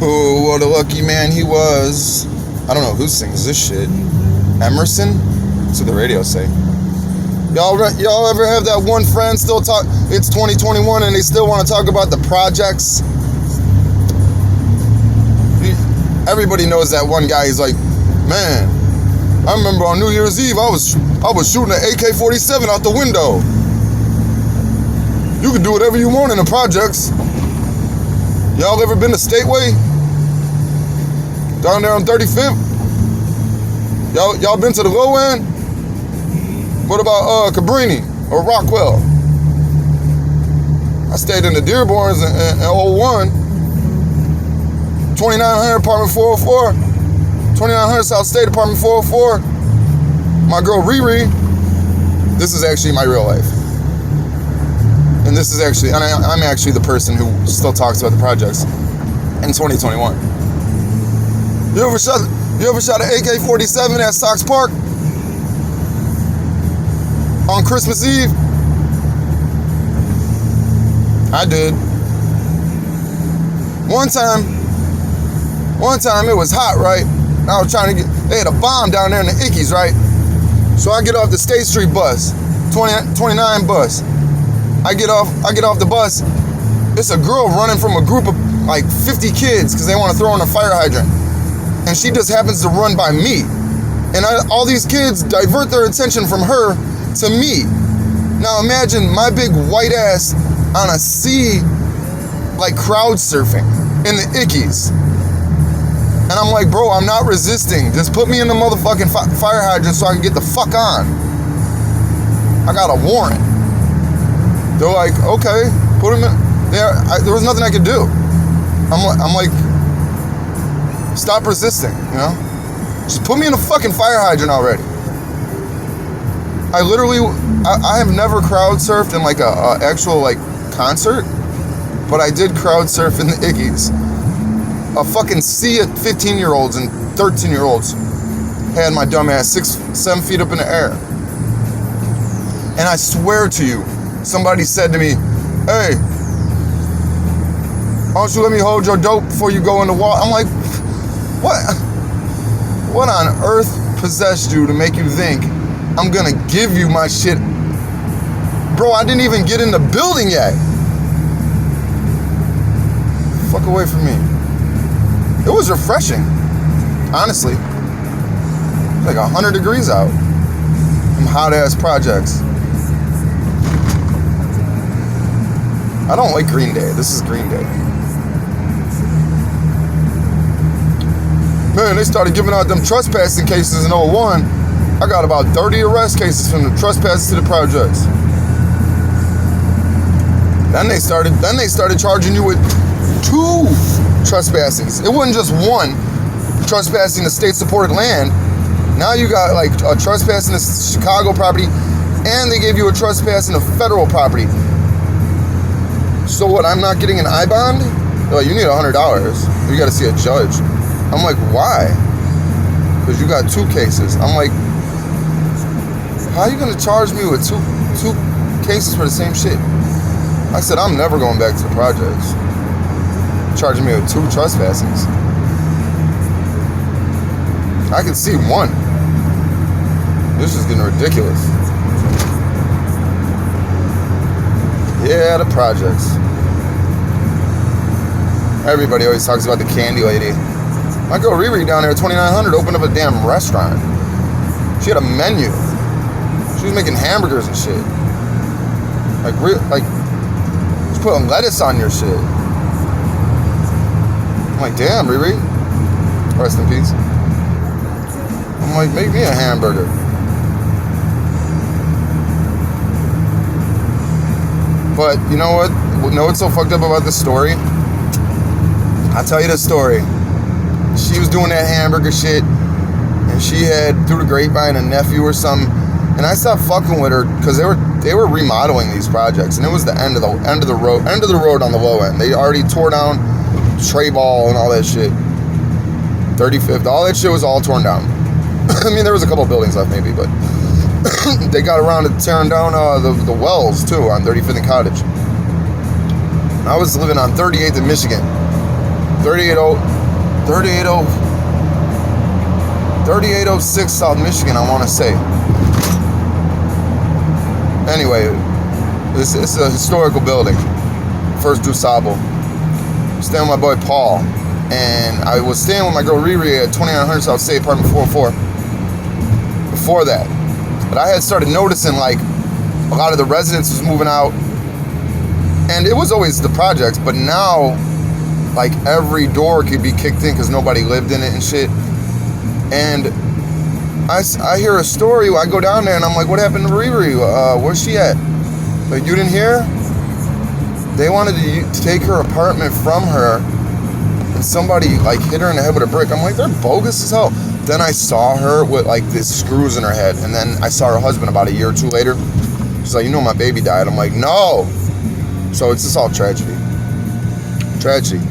Oh, what a lucky man he was. I don't know who sings this shit. Emerson? That's what the radio say. Y'all ever have that one friend still talk? It's 2021 and they still want to talk about the projects. Everybody knows that one guy. He's like, man, I remember on New Year's Eve I was shooting an AK-47 out the window. You can do whatever you want in the projects. Y'all ever been to Stateway? Down there on 35th? Y'all been to the low end? What about Cabrini or Rockwell? I stayed in the Dearborns in 01. 2900 apartment 404. 2900 South State apartment 404. My girl Riri. This is actually my real life. And this is actually, and I'm actually the person who still talks about the projects in 2021. You ever shot an AK-47 at Sox Park on Christmas Eve? I did. One time it was hot, right? I was trying to they had a bomb down there in the Ickies, right? So I get off the State Street bus, 29 bus. I get off the bus. It's a girl running from a group of like 50 kids because they want to throw in a fire hydrant. And she just happens to run by me. And all these kids divert their attention from her to me. Now imagine my big white ass on a sea, like crowd surfing in the Ickies. And I'm like, bro, I'm not resisting. Just put me in the motherfucking fire hydrant so I can get the fuck on. I got a warrant. They're like, okay, put him in. There was nothing I could do. I'm like, stop resisting, you know? Just put me in a fucking fire hydrant already. I have never crowd surfed in like a actual like concert, but I did crowd surf in the Ickies. A fucking sea of 15-year-olds and 13-year-olds had my dumb ass 6-7 feet up in the air. And I swear to you, somebody said to me, hey, why don't you let me hold your dope before you go in the water? I'm like, what on earth possessed you to make you think I'm gonna give you my shit? Bro, I didn't even get in the building yet. Fuck away from me. It was refreshing, honestly. It's like 100 degrees out. Some hot ass projects. I don't like Green Day. This is Green Day. Man, they started giving out them trespassing cases in 01. I got about 30 arrest cases from the trespasses to the projects. Then they started charging you with 2 trespassings. It wasn't just one trespassing the state-supported land. Now you got like a trespassing the Chicago property, and they gave you a trespass in the federal property. So what? I'm not getting an I bond? Oh, you need $100. You got to see a judge. I'm like, why? Because you got 2 cases. I'm like, how are you gonna charge me with two cases for the same shit? I said, I'm never going back to the projects. Charging me with 2 trespassings. I can see 1. This is getting ridiculous. Yeah, the projects. Everybody always talks about the candy lady. My girl Riri down there at 2900 opened up a damn restaurant. She had a menu. She was making hamburgers and shit. Like she's putting lettuce on your shit. I'm like, damn, Riri. Rest in peace. I'm like, make me a hamburger. But you know what? You know what's so fucked up about this story? I'll tell you the story. She was doing that hamburger shit, and she had, through the grapevine, a nephew or something. And I stopped fucking with her because they were remodeling these projects, and it was the end of the road on the low end. They already tore down Trey Ball and all that shit. 35th, all that shit was all torn down. I mean, there was a couple buildings left maybe, but they got around to tearing down the wells too on 35th and Cottage. I was living on 38th in Michigan. 3806 South Michigan, I want to say. Anyway, it's a historical building. First DuSable. Staying with my boy Paul. And I was staying with my girl Riri at 2900 South State, apartment 404. Before that. But I had started noticing like a lot of the residents was moving out. And it was always the projects, but now like every door could be kicked in because nobody lived in it and shit. And I hear a story. I go down there and I'm like, what happened to Riri? Where's she at? Like, you didn't hear? They wanted to take her apartment from her, and somebody like hit her in the head with a brick. I'm like, they're bogus as hell. Then I saw her with like these screws in her head, and then I saw her husband about a year or two later. She's like, you know, my baby died. I'm like, no. So it's just all tragedy. Tragedy.